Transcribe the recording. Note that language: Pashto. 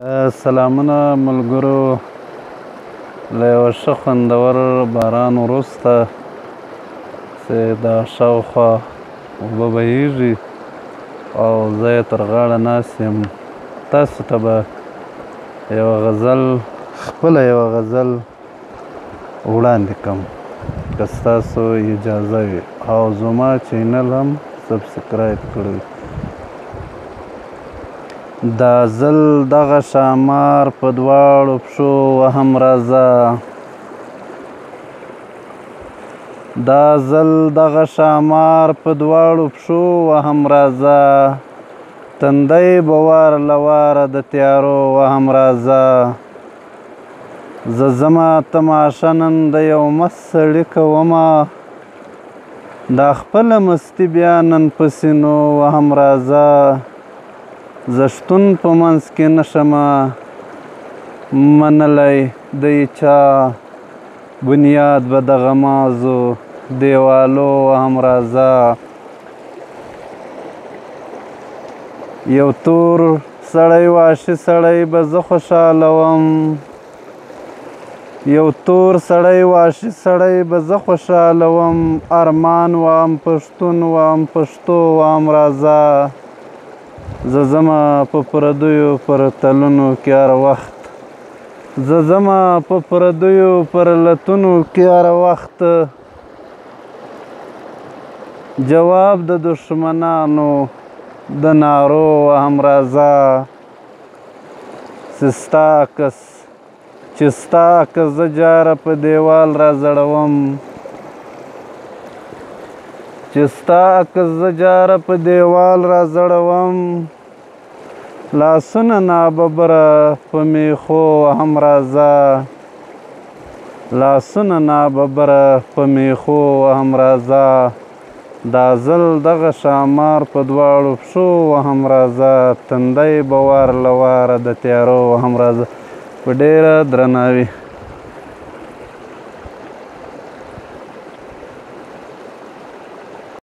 سلامونه ملګرو، له یوه ښه خوندور باران وروسته چې دا شاوخوا اوبه بهیږي او زه یې تر غاړه ناست یم، تاسو ته به خپله یوه غزل وړاندې کړم که ستاسو اجازه وي، او زما چینل هم سبسکرایب کړئ. دا ځل دغه ښامار په دواړو پښو وهم راځه، دا ځل دغه ښامار په دواړو پښو وهم راځه، تندی به وار له واره د تیارو وهم راځه. زه ځمه تماشه نن د یو مست سړي کومه، دا خپله مستي بیا نن په سینو وهم راځه. زه شتون په منځ کې نه شمه منلی د چا، بنیاد به د غمازو دیوالو وهم راځه. یو تور سړی واشي سړی به زه خوشحالوم، یو تور سړی واشي سړی به زه خوشحالوم، ارمان وام پښتون وام پښتو وام راځه. زه ځمه په پردیو پرتلونو کې هر وخت، زه ځمه په پردیو پرلتونو کې هر وخت، جواب د دښمنانو د نارو وهم راځه. چې ستا عکس زه جاره په دیوال راځړوم، چې ستا عکس زه جاره په دیوال راځړوم، لاسونه ناببره په میخو وهم راځه، لاسونه ناببره په میخو وهم راځه. دا ځل دغه ښامار په دواړو پښو وهم راځه، تندی به وار له واره د تیارو وهم راځه. په ډېره درناوي.